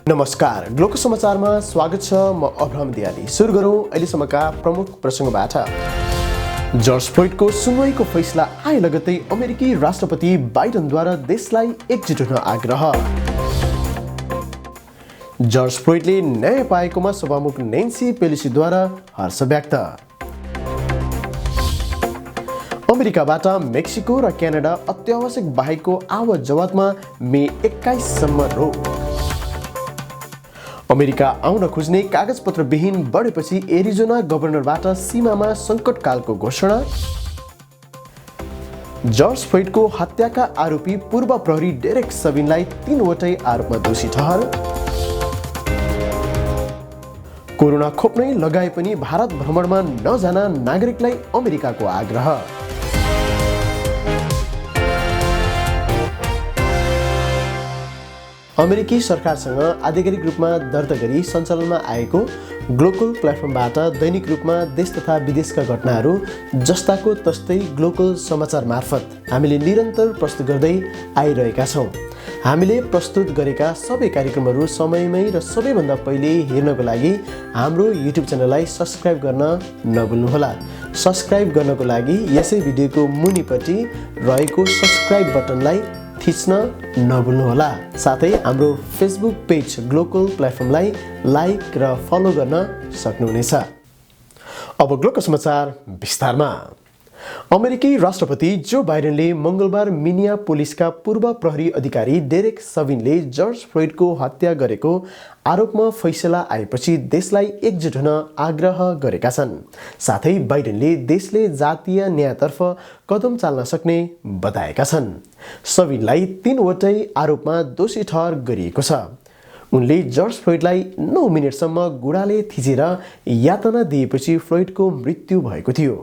नमस्कार, ग्लोको समाचारमा स्वागत छ। म अब्राहम दियाली। सुरु गरौँ अहिलेसम्मका प्रमुख प्रसङ्गबाट। जर्ज फ्लोइडको सुनवाईको फैसला आए लगत्तै अमेरिकी राष्ट्रपति बाइडनद्वारा देशलाई एकजुट हुन आग्रह। जर्ज फ्लोइडले न्याय पाएकोमा सभामुख नेन्सी पेलोसीद्वारा हर्ष व्यक्त। अमेरिकाबाट मेक्सिको र क्यानाडा अत्यावश्यक बाहेकको आवत जवातमा मे 21 सम्म रोक। अमेरिका आउन खोज्ने कागजपत्रविहीन बढेपछि एरिजोना गभर्नरबाट सीमामा सङ्कटकालको घोषणा। जर्ज फ्लोइडको हत्याका आरोपी पूर्व प्रहरी डेरेक सबिनलाई 3वटै आरोपमा दोषी ठहर। कोरोना खोप नै लगाए पनि भारत भ्रमणमा नजान नागरिकलाई अमेरिकाको आग्रह। अमेरिकी सरकारसँग आधिकारिक रूपमा दर्ता गरी सञ्चालनमा आएको ग्लोकल प्लेटफर्मबाट दैनिक रूपमा देश तथा विदेशका घटनाहरू जस्ताको तस्तै ग्लोकल समाचार मार्फत हामीले निरन्तर प्रस्तुत गर्दै आइरहेका छौँ। हामीले प्रस्तुत गरेका सबै कार्यक्रमहरू समयमै र सबैभन्दा पहिले हेर्नको लागि हाम्रो युट्युब च्यानललाई सब्सक्राइब गर्न नभुल्नुहोला। सब्सक्राइब गर्नको लागि यसै भिडियोको मुनिपट्टि रहेको सब्सक्राइब बटनलाई थिच्न नभुल्नुहोला। साथै हाम्रो फेसबुक पेज ग्लोकल प्लेटफर्मलाई लाइक र फलो गर्न सक्नुहुनेछ। अब ग्लोकल समाचार विस्तारमा। अमेरिकी राष्ट्रपति जो बाइडेनले मङ्गलबार मिनियापोलिसका पूर्व प्रहरी अधिकारी डेरेक सबिनले जर्ज फ्लोइडको हत्या गरेको आरोपमा फैसला आएपछि देशलाई एकजुट हुन आग्रह गरेका छन्। साथै बाइडेनले देशले जातीय न्यायतर्फ कदम चाल्न सक्ने बताएका छन्। सबिनलाई 3वटै आरोपमा दोषी ठहर गरिएको छ। उनले जर्ज फ्लोइडलाई 9 मिनेटसम्म गुडाले थिचेर यातना दिएपछि फ्लोइडको मृत्यु भएको थियो।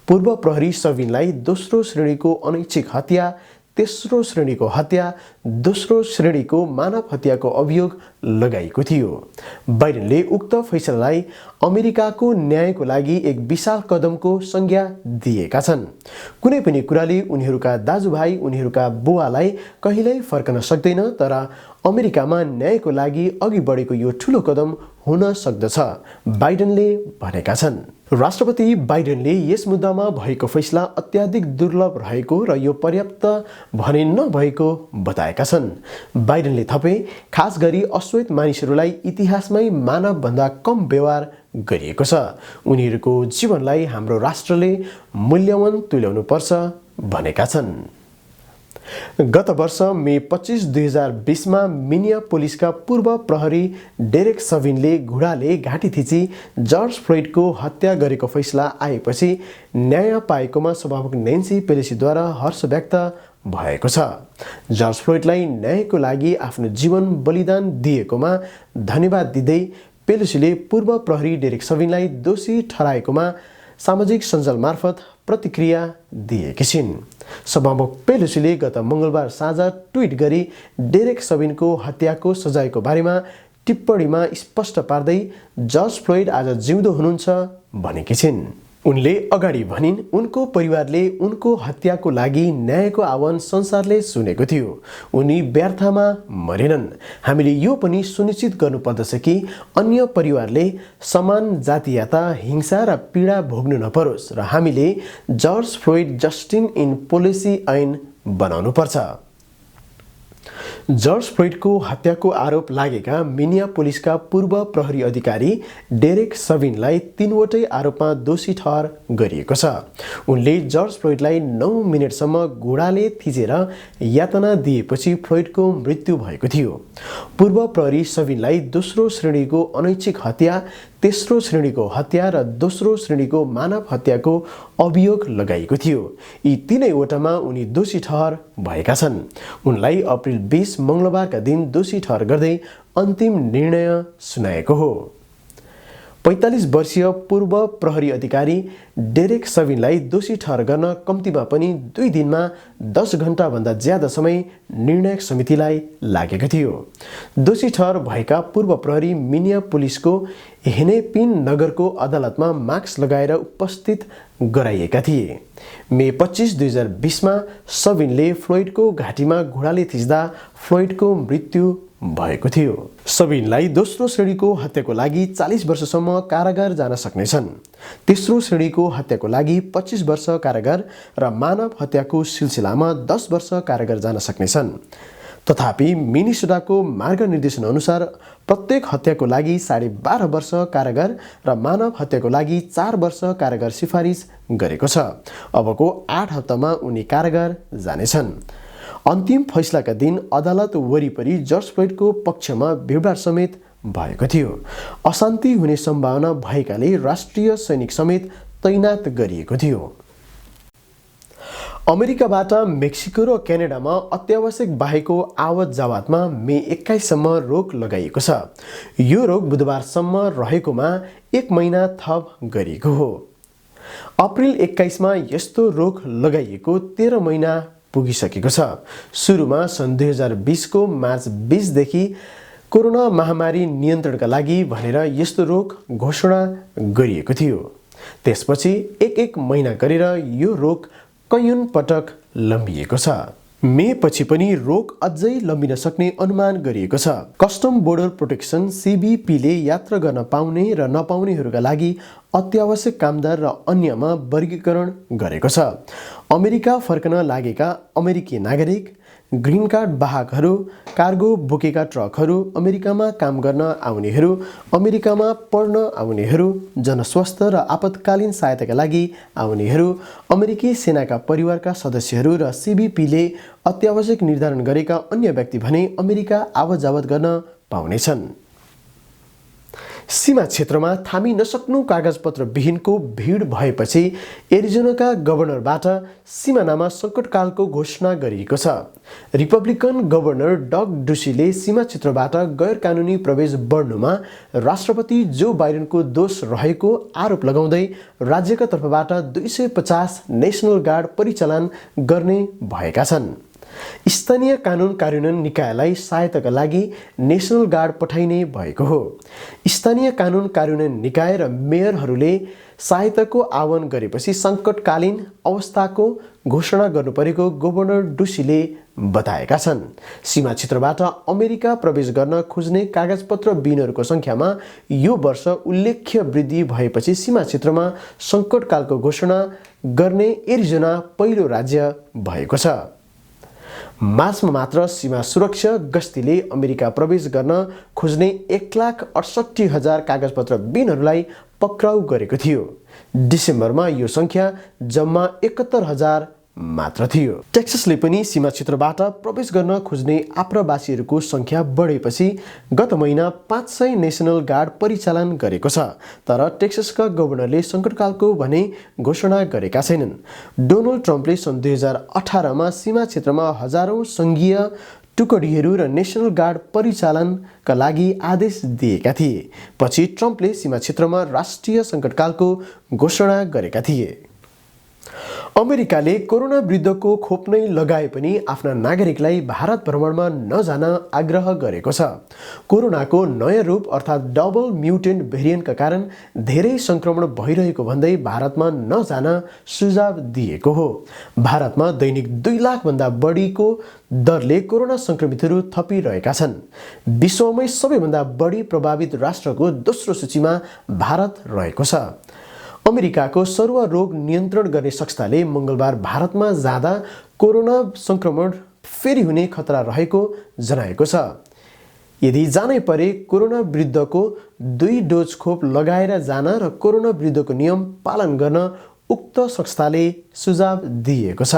पूर्व प्रहरी सबिनलाई दोस्रो श्रेणीको अनैच्छिक हत्या, तेस्रो श्रेणीको हत्या, दोस्रो श्रेणीको मानव हत्याको अभियोग लगाइएको थियो। बाइडेनले उक्त फैसलालाई अमेरिकाको न्यायको लागि एक विशाल कदमको संज्ञा दिएका छन्। कुनै पनि कुराले उनीहरूका दाजुभाइ, उनीहरूका बुवालाई कहिल्यै फर्कन सक्दैन, तर अमेरिकामा न्यायको लागि अघि बढेको यो ठुलो कदम हुन सक्दछ, बाइडेनले भनेका छन्। राष्ट्रपति बाइडेनले यस मुद्दामा भएको फैसला अत्याधिक दुर्लभ रहेको र यो पर्याप्त भने नभएको बताएका छन्। बाइडेनले थपे, खास गरी अश्वेत मानिसहरूलाई इतिहासमै मानवभन्दा कम व्यवहार गरिएको छ। उनीहरूको जीवनलाई हाम्रो राष्ट्रले मूल्यवान तुल्याउनु पर्छ भनेका छन्। गत वर्ष मे 25, 2020मा मिनियापोलिसका पूर्व प्रहरी डेरेक सबिनले घुँडाले घाँटी थिची जर्ज फ्लोइडको हत्या गरेको फैसला आएपछि न्याय पाएकोमा सभामुख नेन्सी पेलोसीद्वारा हर्ष व्यक्त भएको छ। जर्ज फ्लोइडलाई न्यायको लागि आफ्नो जीवन बलिदान दिएकोमा धन्यवाद दिँदै पेलोसीले पूर्व प्रहरी डेरेक सबिनलाई दोषी ठहराएकोमा सामाजिक सञ्जाल मार्फत प्रतिक्रिया दिएकी छिन्। सभामुख पेलोसीले गत मङ्गलबार साँझ ट्विट गरी डेरेक सबिनको हत्याको सजायको बारेमा टिप्पणीमा स्पष्ट पार्दै जर्ज फ्लोइड आज जिउँदो हुनुहुन्छ भनेकी छिन्। उनले अगाडि भनिन्, उनको परिवारले उनको हत्याको लागि न्यायको आह्वान संसारले सुनेको थियो। उनी व्यर्थमा मरेनन्। हामीले यो पनि सुनिश्चित गर्नुपर्दछ कि अन्य परिवारले समान जातीयता, हिंसा र पीडा भोग्नु नपरोस् र हामीले जर्ज फ्लोइड जस्टिस इन पोलिसी ऐन बनाउनुपर्छ। जर्ज फ्लोइडको हत्याको आरोप लागेका मिनियापोलिसका पूर्व प्रहरी अधिकारी डेरेक सबिनलाई 3वटै आरोपमा दोषी ठहर गरिएको छ। उनले जर्ज फ्लोइडलाई 9 मिनेटसम्म घुँडाले थिचेर यातना दिएपछि फ्लोइडको मृत्यु भएको थियो। पूर्व प्रहरी सबिनलाई दोस्रो श्रेणीको अनैच्छिक हत्या, तेस्रो श्रेणीको हत्या र दोस्रो श्रेणीको मानव हत्याको अभियोग लगाइएको थियो। यी तीनैवटामा उनी दोषी ठहर भएका छन्। उनलाई अप्रिल 20 मङ्गलबारका दिन दोषी ठहर गर्दै अन्तिम निर्णय सुनाएको हो। 45 वर्षीय पूर्व प्रहरी अधिकारी डेरेक सबिनलाई दोषी ठहर गर्न कम्तीमा पनि 2 दिनमा 10 घण्टाभन्दा ज्यादा समय निर्णायक समितिलाई लागेको थियो। दोषी ठहर भएका पूर्व प्रहरी मिनियापोलिसको हेनेपिन नगरको अदालतमा मास्क लगाएर उपस्थित गराइएका थिए। मे 25, 2020मा सबिनले फ्लोइडको घाँटीमा घुँडाले थिच्दा फ्लोइडको मृत्यु भएको थियो। सबिनलाई दोस्रो श्रेणीको हत्याको लागि 40 वर्षसम्म कारागार जान सक्नेछन्। तेस्रो श्रेणीको हत्याको लागि 25 वर्ष कारागार र मानव हत्याको सिलसिलामा 10 वर्ष कारागार जान सक्नेछन्। तथापि मिनेसोटाको मार्ग निर्देशन अनुसार प्रत्येक हत्याको लागि 12.5 वर्ष कारागार र मानव हत्याको लागि 4 वर्ष कारागार सिफारिस गरेको छ। अबको 8 हप्तामा उनी कारागार जानेछन्। अन्तिम फैसलाका दिन अदालत वरिपरि जर्ज फ्लोइडको पक्षमा भिडभाड समेत भएको थियो। अशान्ति हुने सम्भावना भएकाले राष्ट्रिय सैनिक समेत तैनात गरिएको थियो। अमेरिकाबाट मेक्सिको र क्यानाडामा अत्यावश्यक बाहेकको आवत जावतमा मे 21 सम्म रोक लगाइएको छ। यो रोक बुधबारसम्म रहेकोमा 1 महिना थप गरिएको हो। अप्रिल 21 मा यस्तो रोक लगाइएको 13 महिना पुगिसकेको छ। सुरुमा सन् 2020 को मार्च 20 देखि कोरोना महामारी नियन्त्रणका लागि भनेर यस्तो रोक घोषणा गरिएको थियो। त्यसपछि एक महिना गरेर यो रोक कैयौं पटक लम्बिएको छ। मे पछि पनि रोक अझै लम्बिन सक्ने अनुमान गरिएको छ। कस्टम बोर्डर प्रोटेक्सन CBP ले यात्रा गर्न पाउने र नपाउनेहरूका लागि अत्यावश्यक कामदार र अन्यमा वर्गीकरण गरेको छ। अमेरिका फर्कन लागेका अमेरिकी नागरिक, ग्रीन कार्ड वाहकहरू, कार्गो बोकेका ट्रकहरू, अमेरिकामा काम गर्न आउनेहरू, अमेरिकामा पढ्न आउनेहरू, जनस्वास्थ्य र आपतकालीन सहायताका लागि आउनेहरू, अमेरिकी सेनाका परिवारका सदस्यहरू र CBP ले अत्यावश्यक निर्धारण गरेका अन्य व्यक्ति भने अमेरिका आवत जावत गर्न पाउनेछन्। सीमा क्षेत्रमा थामी नसक्नु कागजपत्र विहीनको भिड भएपछि एरिजोनाका गभर्नरबाट सीमानामा सङ्कटकालको घोषणा गरिएको छ। रिपब्लिकन गभर्नर डग डुसीले सीमा क्षेत्रबाट गैर कानुनी प्रवेश बढ्नुमा राष्ट्रपति जो बाइडेनको दोष रहेको आरोप लगाउँदै राज्यका तर्फबाट 250 नेशनल गार्ड परिचालन गर्ने भएका छन्। स्थानीय कानुन कार्यान्वयन निकायलाई सहायताका लागि नेशनल गार्ड पठाइने भएको हो। स्थानीय कानुन कार्यान्वयन निकाय र मेयरहरूले सहायताको आह्वान गरेपछि सङ्कटकालीन अवस्थाको घोषणा गर्नुपरेको गभर्नर डुसीले बताएका छन्। सीमा क्षेत्रबाट अमेरिका प्रवेश गर्न खोज्ने कागजपत्र विहीनहरूको सङ्ख्यामा यो वर्ष उल्लेख्य वृद्धि भएपछि सीमा क्षेत्रमा सङ्कटकालको घोषणा गर्ने एरिजोना पहिलो राज्य भएको छ। मार्चमा मात्र सीमा सुरक्षा गस्तीले अमेरिका प्रवेश गर्न खोज्ने 1,68,000 कागजपत्र विहीनहरूलाई पक्राउ गरेको थियो। डिसेम्बरमा यो सङ्ख्या जम्मा 71,000 मात्र थियो। टेक्ससले पनि सीमा क्षेत्रबाट प्रवेश गर्न खोज्ने आप्रवासीहरूको सङ्ख्या बढेपछि गत महिना 500 नेशनल गार्ड परिचालन गरेको छ। तर टेक्ससका गभर्नरले सङ्कटकालको भने घोषणा गरेका छैनन्। डोनाल्ड ट्रम्पले सन् 2018 मा सीमा क्षेत्रमा हजारौं सङ्घीय टुकडीहरू र नेशनल गार्ड परिचालनका लागि आदेश दिएका थिए। पछि ट्रम्पले सीमा क्षेत्रमा राष्ट्रिय सङ्कटकालको घोषणा गरेका थिए। अमेरिकाले कोरोना विरुद्धको खोप नै लगाए पनि आफ्ना नागरिकलाई भारत भ्रमणमा नजान आग्रह गरेको छ। कोरोनाको नयाँ रूप अर्थात् डबल म्युटेन्ट भेरिएन्टका कारण धेरै सङ्क्रमण भइरहेको भन्दै भारतमा नजान सुझाव दिएको हो। भारतमा दैनिक 2 लाख भन्दा बढीको दरले कोरोना सङ्क्रमितहरू थपिरहेका छन्। विश्वमै सबैभन्दा बढी प्रभावित राष्ट्रको दोस्रो सूचीमा भारत रहेको छ। अमेरिकाको सरुवा रोग नियन्त्रण गर्ने संस्थाले मङ्गलबार भारतमा जाँदा कोरोना सङ्क्रमण फेरि हुने खतरा रहेको जनाएको छ। यदि जानै परे कोरोना विरुद्धको 2 डोज खोप लगाएर जान र कोरोना विरुद्धको नियम पालन गर्न उक्त संस्थाले सुझाव दिएको छ।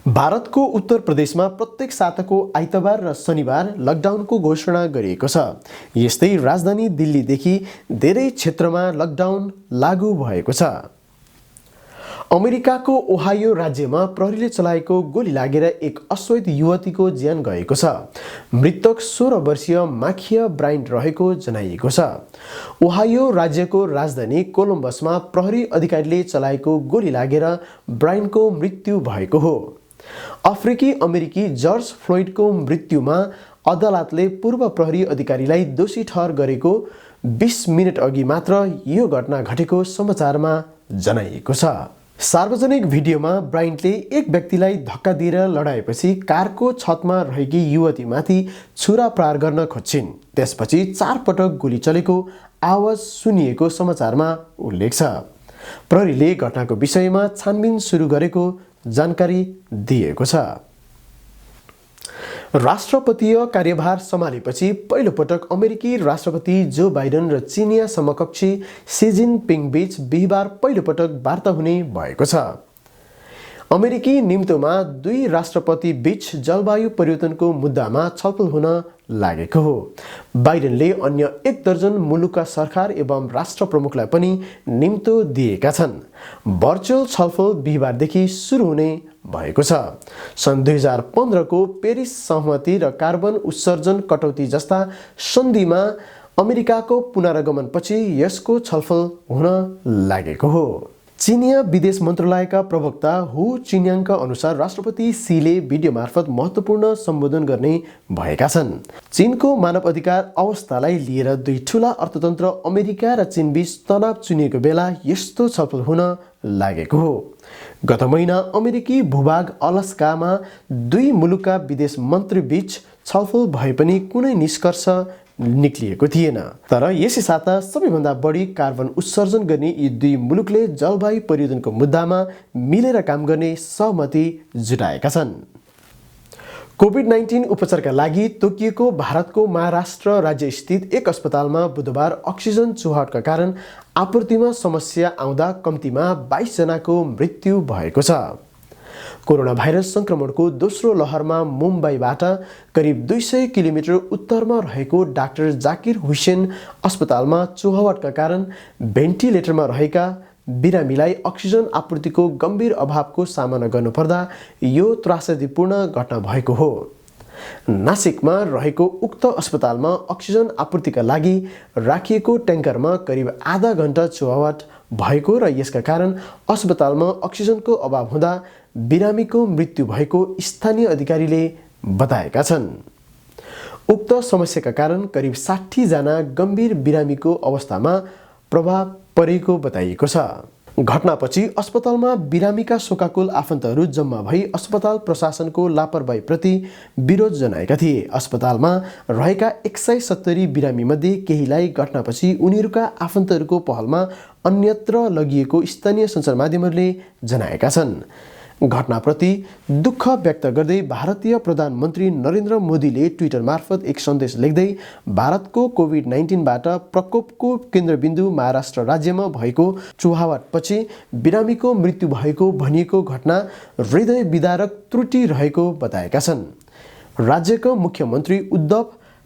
भारतको उत्तर प्रदेशमा प्रत्येक साताको आइतबार र शनिबार लकडाउनको घोषणा गरिएको छ। यस्तै राजधानी दिल्लीदेखि धेरै क्षेत्रमा लकडाउन लागू भएको छ। अमेरिकाको ओहायो राज्यमा प्रहरीले चलाएको गोली लागेर एक अश्वेत युवतीको ज्यान गएको छ। मृतक 16 वर्षीय माखिया ब्राइन्ट रहेको जनाइएको छ। ओहायो राज्यको राजधानी कोलम्बसमा प्रहरी अधिकारीले चलाएको गोली लागेर ब्राइन्टको मृत्यु भएको हो। अफ्रिकी अमेरिकी जर्ज फ्लोइडको मृत्युमा अदालतले पूर्व प्रहरी अधिकारीलाई दोषी ठहर गरेको 20 मिनेट अघि मात्र यो घटना घटेको समाचारमा जनाइएको छ। सार्वजनिक भिडियोमा ब्रायन्टले एक व्यक्तिलाई धक्का दिएर लडाएपछि कारको छतमा रहेकी युवतीमाथि छुरा प्रहार गर्न खोज्छिन्। त्यसपछि 4 पटक गोली चलेको आवाज सुनिएको समाचारमा उल्लेख छ। प्रहरीले घटनाको विषयमा छानबिन सुरु गरेको जानकारी दिएको छ। राष्ट्रपतीय कार्यभार सम्हालेपछि पहिलो पटक अमेरिकी राष्ट्रपति जो बाइडेन र चिनिया समकक्षी सी जिनपिङ बीच बिहिबार पहिलो पटक वार्ता हुने भएको छ। अमेरिकी निम्तोमा दुई राष्ट्रपति बीच जलवायु परिवर्तनको मुद्दामा छलफल हुन लागेको हो। बाइडेनले अन्य 1 दर्जन मुलुकका सरकार एवं राष्ट्र प्रमुखलाई पनि निम्तो दिएका छन्। भर्चुअल छलफल बिहिबारदेखि सुरु हुने भएको छ। सन् 2015 को पेरिस सहमति र कार्बन उत्सर्जन कटौती जस्ता सन्धिमा अमेरिकाको पुनरागमनपछि यसको छलफल हुन लागेको हो। चिनिया विदेश मन्त्रालयका प्रवक्ता हु चिन्याङका अनुसार राष्ट्रपति सीले भिडियो मार्फत महत्त्वपूर्ण सम्बोधन गर्ने भएका छन्। चीनको मानव अधिकार अवस्थालाई लिएर दुई ठूला अर्थतन्त्र अमेरिका र चीनबीच तनाव चुनिएको बेला यस्तो छलफल हुन लागेको हो। गत महिना अमेरिकी भूभाग अलास्कामा दुई मुलुकका विदेश मन्त्री बीच छलफल भए पनि कुनै निष्कर्ष निक्लिएको थिएन। तर यसै साता सबैभन्दा बढी कार्बन उत्सर्जन गर्ने यी दुई मुलुकले जलवायु परिवर्तनको मुद्दामा मिलेर काम गर्ने सहमति जुटाएका छन्। कोभिड-19 उपचारका लागि तोकिएको भारतको महाराष्ट्र राज्य स्थित एक अस्पतालमा बुधबार अक्सिजन चुहावटका कारण आपूर्तिमा समस्या आउँदा कम्तीमा 22 जनाको मृत्यु भएको छ। कोरोना भाइरस संक्रमणको दोस्रो लहरमा मुम्बईबाट करिब 200 किलोमिटर उत्तरमा रहेको डाक्टर जाकिर हुसैन अस्पतालमा चुहावटका कारण भेन्टिलेटरमा रहेका बिरामीलाई अक्सिजन आपूर्तिको गम्भीर अभावको सामना गर्नुपर्दा यो त्रासदीपूर्ण घटना भएको हो। नासिकमा रहेको उक्त अस्पतालमा अक्सिजन आपूर्तिका लागि राखिएको ट्याङ्करमा करिब आधा घण्टा चुहावट भएको र यसका कारण अस्पतालमा अक्सिजनको अभाव हुँदा बिरामीको मृत्यु भएको स्थानीय अधिकारीले बताएका छन्। उक्त समस्याका कारण करिब 60 जना गम्भीर बिरामीको अवस्थामा प्रभाव परेको बताइएको छ। घटनापछि अस्पतालमा बिरामीका शोकाकुल आफन्तहरू जम्मा भई अस्पताल प्रशासनको लापरवाहीप्रति विरोध जनाएका थिए। अस्पतालमा रहेका 170 बिरामी मध्ये केहीलाई घटनापछि उनीहरूका आफन्तहरूको पहलमा अन्यत्र लगिएको स्थानीय सञ्चार माध्यमहरूले जनाएका छन्। घटनाप्रति दुःख व्यक्त गर्दै भारतीय प्रधानमन्त्री नरेन्द्र मोदीले ट्विटर मार्फत एक सन्देश लेख्दै भारतको कोभिड-19बाट प्रकोपको केन्द्रबिन्दु महाराष्ट्र राज्यमा भएको चुहावटपछि बिरामीको मृत्यु भएको भनिएको घटना हृदय विदारक त्रुटि रहेको बताएका छन्। राज्यका मुख्यमन्त्री उद्धव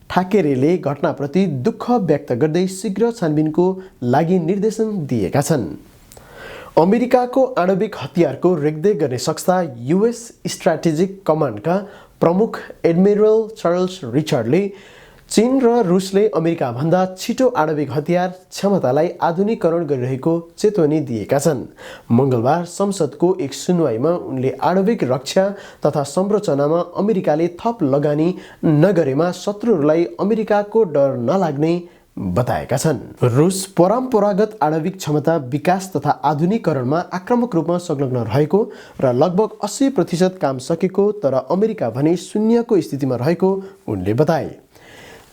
ठाकरेले घटनाप्रति दुःख व्यक्त गर्दै शीघ्र छानबिनको लागि निर्देशन दिएका छन्। अमेरिकाको आणविक हतियारको रेखदेख गर्ने संस्था युएस स्ट्राटेजिक कमान्डका प्रमुख एडमिरल चार्ल्स रिचर्डले चीन र रुसले अमेरिकाभन्दा छिटो आणविक हतियार क्षमतालाई आधुनिकीकरण गरिरहेको चेतवनी दिएका छन्। मङ्गलबार संसदको एक सुनवाईमा उनले आणविक रक्षा तथा संरचनामा अमेरिकाले थप लगानी नगरेमा शत्रुहरूलाई अमेरिकाको डर नलाग्ने बताएका छन्। रुस परम्परागत आणविक क्षमता विकास तथा आधुनिकीकरणमा आक्रामक रूपमा संलग्न रहेको र लगभग 80% काम सकेको तर अमेरिका भने शून्यको स्थितिमा रहेको उनले बताए।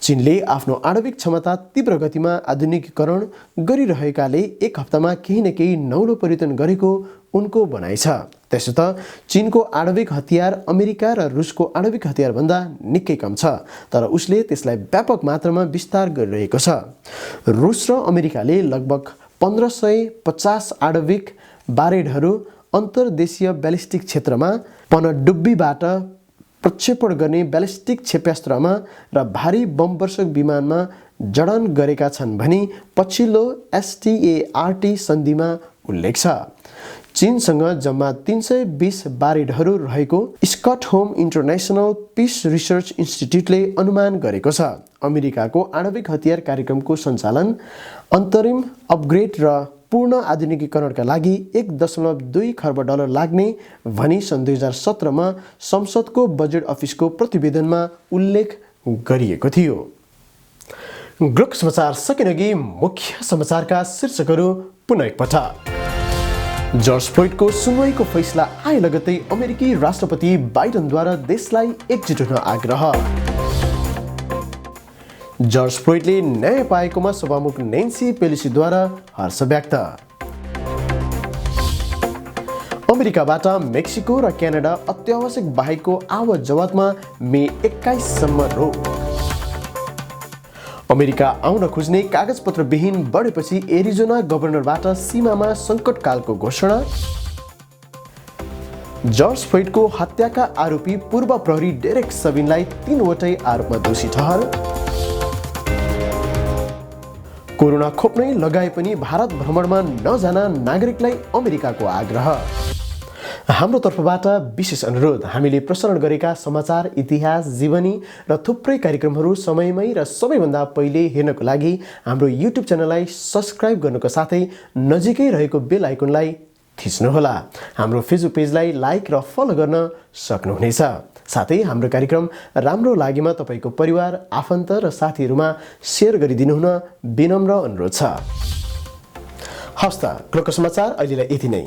चीनले आफ्नो आणविक क्षमता तीव्र गतिमा आधुनिकीकरण गरिरहेकाले एक हप्तामा केही न केही नौलो परिवर्तन गरेको उनको भनाइ छ। त्यसो त चीनको आणविक हतियार अमेरिका र रुसको आणविक हतियारभन्दा निकै कम छ, तर उसले त्यसलाई व्यापक मात्रामा विस्तार गरिरहेको छ। रुस र अमेरिकाले लगभग 1550 आणविक बारेडहरू अन्तर्देशीय ब्यालिस्टिक क्षेत्रमा पनडुब्बीबाट प्रक्षेपण गर्ने ब्यालिस्टिक क्षेप्यास्त्रमा र भारी बम वर्षक विमानमा जडान गरेका छन् भनी पछिल्लो START सन्धिमा उल्लेख छ। चीनसँग जम्मा 320 बारेडहरू रहेको स्कटहोम इन्टरनेसनल पिस रिसर्च इन्स्टिट्युटले अनुमान गरेको छ। अमेरिकाको आणविक हतियार कार्यक्रमको सञ्चालन, अन्तरिम अपग्रेड र पूर्ण आधुनिकीकरणका लागि $1.2 खर्ब लाग्ने भनी सन् 2017 मा संसदको बजेट अफिसको प्रतिवेदनमा उल्लेख गरिएको थियो। ग्लोक समाचार सकिनअघि मुख्य समाचारका शीर्षकहरू पुनः एकपटक। जर्ज फ्लोइडको सुनवाईको फैसला आए लगत्तै अमेरिकी राष्ट्रपति बाइडनद्वारा देशलाई एकजुट हुन आग्रह। जर्ज फ्लोइडले न्याय पाएकोमा सभामुख नेन्सी पेलोसीद्वारा हर्ष व्यक्त। अमेरिकाबाट मेक्सिको र क्यानाडा अत्यावश्यक बाहेकको आवत जवातमा मे 21 सम्म रोक। अमेरिका आउन खोज्ने कागजपत्रविहीन बढेपछि एरिजोना गभर्नरबाट सीमामा सङ्कटकालको घोषणा। जर्ज फ्लोइडको हत्याका आरोपी पूर्व प्रहरी डेरेक सबिनलाई 3वटै आरोपमा दोषी ठहर। कोरोना खोप नै लगाए पनि भारत भ्रमणमा नजान नागरिकलाई अमेरिकाको आग्रह। हाम्रो तर्फबाट विशेष अनुरोध, हामीले प्रसारण गरेका समाचार, इतिहास, जीवनी र थुप्रै कार्यक्रमहरू समयमै र सबैभन्दा पहिले हेर्नको लागि हाम्रो युट्युब च्यानललाई सब्स्क्राइब गर्नुको साथै नजिकै रहेको बेल आइकनलाई थिच्नुहोला। हाम्रो फेसबुक पेजलाई लाइक र फलो गर्न सक्नुहुनेछ। साथै हाम्रो कार्यक्रम राम्रो लागेमा तपाईँको परिवार, आफन्त र साथीहरूमा सेयर गरिदिनु हुन विनम्र अनुरोध छ। हवस् त, ग्लोको समाचार अहिलेलाई यति नै।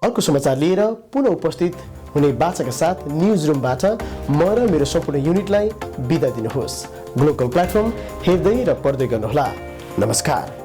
अर्को समाचार लिएर पुनः उपस्थित हुने बाचाका साथ न्युज रुमबाट म र मेरो सम्पूर्ण युनिटलाई बिदा दिनुहोस्। ग्लोकल प्लेटफर्म हेर्दै र पढ्दै गर्नुहोला। नमस्कार।